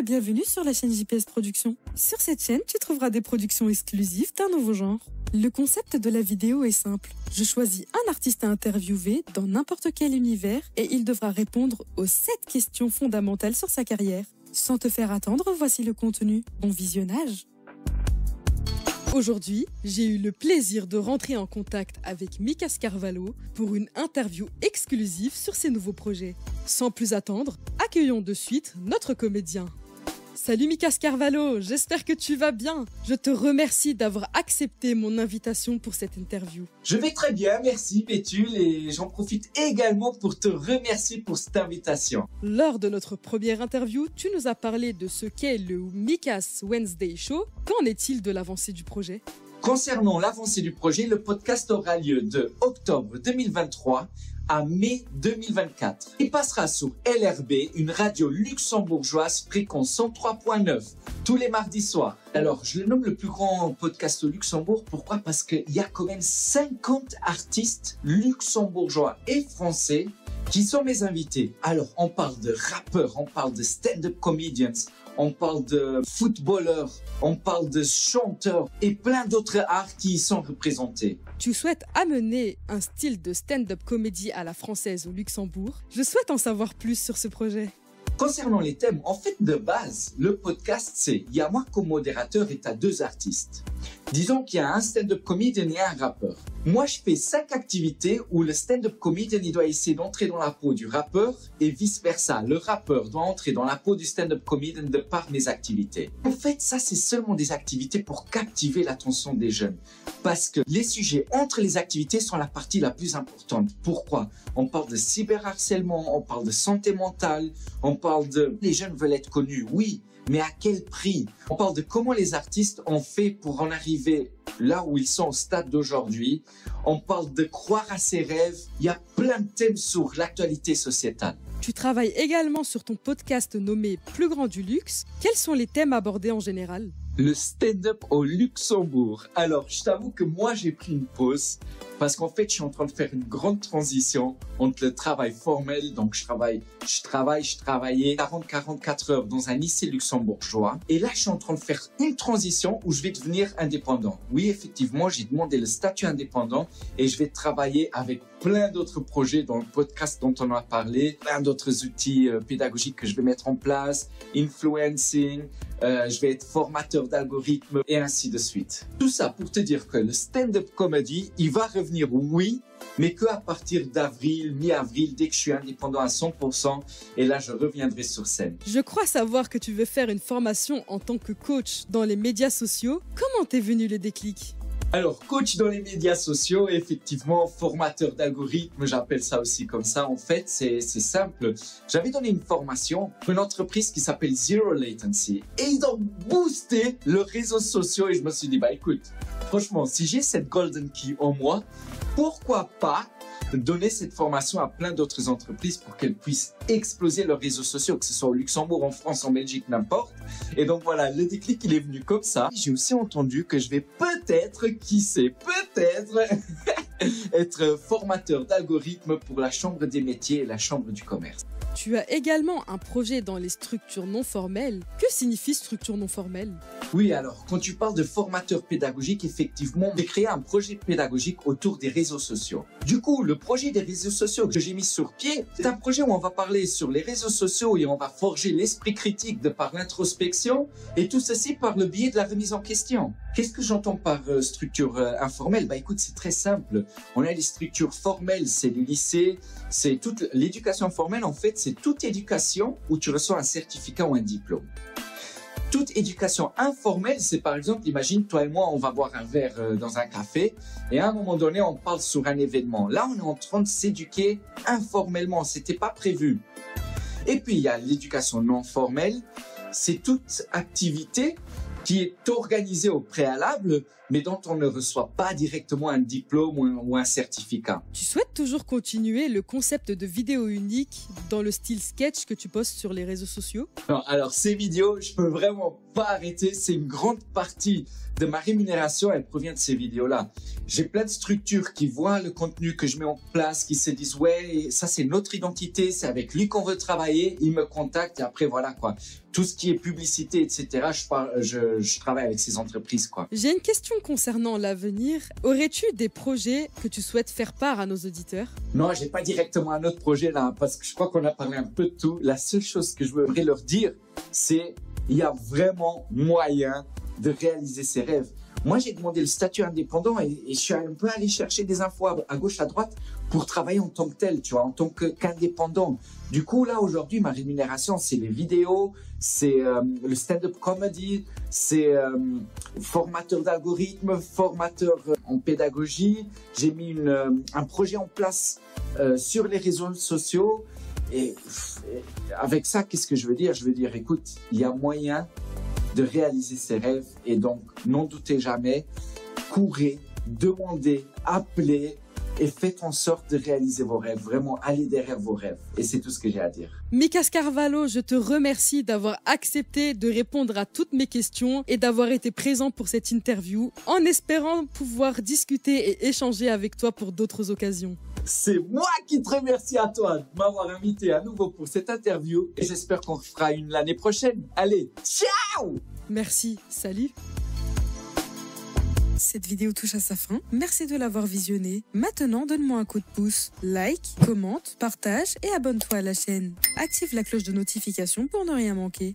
et bienvenue sur la chaîne JPS Productions. Sur cette chaîne, tu trouveras des productions exclusives d'un nouveau genre. Le concept de la vidéo est simple. Je choisis un artiste à interviewer dans n'importe quel univers et il devra répondre aux 7 questions fondamentales sur sa carrière. Sans te faire attendre, voici le contenu. Bon visionnage! Aujourd'hui, j'ai eu le plaisir de rentrer en contact avec Mika Scarvalho pour une interview exclusive sur ses nouveaux projets. Sans plus attendre, accueillons de suite notre comédien. Salut Mika Scarvalho, j'espère que tu vas bien. Je te remercie d'avoir accepté mon invitation pour cette interview. Je vais très bien, merci Bétul, et j'en profite également pour te remercier pour cette invitation. Lors de notre première interview, tu nous as parlé de ce qu'est le Mika's Wednesday Show. Qu'en est-il de l'avancée du projet ? Concernant l'avancée du projet, le podcast aura lieu de octobre 2023 à mai 2024. Il passera sur LRB, une radio luxembourgeoise fréquence 103.9, tous les mardis soirs. Alors, je le nomme le plus grand podcast au Luxembourg. Pourquoi ? Parce qu'il y a quand même 50 artistes luxembourgeois et français qui sont mes invités. Alors, on parle de rappeurs, on parle de stand-up comedians, on parle de footballeurs, on parle de chanteurs et plein d'autres arts qui y sont représentés. Tu souhaites amener un style de stand-up comédie à la française au Luxembourg. Je souhaite en savoir plus sur ce projet. Concernant les thèmes, en fait, de base, le podcast, il y a moi comme modérateur et t'as 2 artistes. Disons qu'il y a un stand-up comedian et un rappeur. Moi, je fais 5 activités où le stand-up comedian, il doit essayer d'entrer dans la peau du rappeur et vice-versa. Le rappeur doit entrer dans la peau du stand-up comedian de par mes activités. En fait, ça, c'est seulement des activités pour captiver l'attention des jeunes. Parce que les sujets entre les activités sont la partie la plus importante. Pourquoi ? On parle de cyberharcèlement, on parle de santé mentale, on parle de... Les jeunes veulent être connus, oui, mais à quel prix ? On parle de comment les artistes ont fait pour en arriver là où ils sont au stade d'aujourd'hui. On parle de croire à ses rêves. Il y a plein de thèmes sur l'actualité sociétale. Tu travailles également sur ton podcast nommé Plus grand du luxe. Quels sont les thèmes abordés en général ? Le stand-up au Luxembourg. Alors, je t'avoue que moi, j'ai pris une pause parce qu'en fait, je suis en train de faire une grande transition entre le travail formel. Donc, je travaillais 44 heures dans un lycée luxembourgeois. Et là, je suis en train de faire une transition où je vais devenir indépendant. Oui, effectivement, j'ai demandé le statut indépendant et je vais travailler avec plein d'autres projets dans le podcast dont on a parlé, plein d'autres outils pédagogiques que je vais mettre en place, influencing, je vais être formateur d'algorithmes et ainsi de suite. Tout ça pour te dire que le stand-up comedy, il va revenir, oui, mais qu'à partir d'avril, mi-avril, dès que je suis indépendant à 100%, et là, je reviendrai sur scène. Je crois savoir que tu veux faire une formation en tant que coach dans les médias sociaux. Comment t'es venu le déclic ? Alors, coach dans les médias sociaux, effectivement, formateur d'algorithmes, j'appelle ça aussi comme ça. En fait, c'est simple. J'avais donné une formation pour une entreprise qui s'appelle Zero Latency. Et ils ont boosté leurs réseaux sociaux. Et je me suis dit, écoute, franchement, si j'ai cette golden key en moi, pourquoi pas donner cette formation à plein d'autres entreprises pour qu'elles puissent exploser leurs réseaux sociaux, que ce soit au Luxembourg, en France, en Belgique, n'importe. Et donc voilà, le déclic, il est venu comme ça. J'ai aussi entendu que je vais peut-être, être formateur d'algorithmes pour la Chambre des métiers et la Chambre du commerce. Tu as également un projet dans les structures non formelles. Que signifie structure non formelle ? Oui, alors, quand tu parles de formateur pédagogique, effectivement, j'ai créé un projet pédagogique autour des réseaux sociaux. Du coup, le projet des réseaux sociaux que j'ai mis sur pied, c'est un projet où on va parler sur les réseaux sociaux et on va forger l'esprit critique de par l'introspection et tout ceci par le biais de la remise en question. Qu'est-ce que j'entends par structure informelle ? Écoute, c'est très simple. On a des structures formelles, c'est les lycées, c'est toute l'éducation formelle, en fait, c'est toute éducation où tu reçois un certificat ou un diplôme. Toute éducation informelle, c'est par exemple, imagine, toi et moi, on va boire un verre dans un café et à un moment donné, on parle sur un événement. Là, on est en train de s'éduquer informellement, c'était pas prévu. Et puis, il y a l'éducation non formelle, c'est toute activité qui est organisée au préalable, mais dont on ne reçoit pas directement un diplôme ou un certificat. Tu souhaites toujours continuer le concept de vidéo unique dans le style sketch que tu postes sur les réseaux sociaux ? Non, alors ces vidéos, je peux vraiment pas arrêter. C'est une grande partie de ma rémunération, elle provient de ces vidéos-là. J'ai plein de structures qui voient le contenu que je mets en place, qui se disent « Ouais, ça c'est notre identité, c'est avec lui qu'on veut travailler », ils me contactent et après voilà quoi. tout ce qui est publicité, etc., je travaille avec ces entreprises, quoi. J'ai une question concernant l'avenir. Aurais-tu des projets que tu souhaites faire part à nos auditeurs? Non, j'ai pas directement un autre projet là, parce que je crois qu'on a parlé un peu de tout. La seule chose que je voudrais leur dire, c'est il y a vraiment moyen de réaliser ses rêves. Moi, j'ai demandé le statut indépendant et je suis un peu allé chercher des infos à gauche, à droite pour travailler en tant que tel, tu vois, en tant qu'indépendant. Du coup, là, aujourd'hui, ma rémunération, c'est les vidéos, c'est le stand-up comedy, c'est formateur d'algorithmes, formateur en pédagogie. J'ai mis un projet en place sur les réseaux sociaux. Et avec ça, qu'est-ce que je veux dire? Je veux dire, écoute, il y a moyen de réaliser ses rêves et donc n'en doutez jamais, courez, demandez, appelez et faites en sorte de réaliser vos rêves, vraiment allez derrière vos rêves et c'est tout ce que j'ai à dire. Mika Scarvalho, je te remercie d'avoir accepté de répondre à toutes mes questions et d'avoir été présent pour cette interview en espérant pouvoir discuter et échanger avec toi pour d'autres occasions. C'est moi qui te remercie à toi de m'avoir invité à nouveau pour cette interview et j'espère qu'on fera une l'année prochaine. Allez, ciao! Merci, salut! Cette vidéo touche à sa fin. Merci de l'avoir visionnée. Maintenant, donne-moi un coup de pouce. Like, commente, partage et abonne-toi à la chaîne. Active la cloche de notification pour ne rien manquer.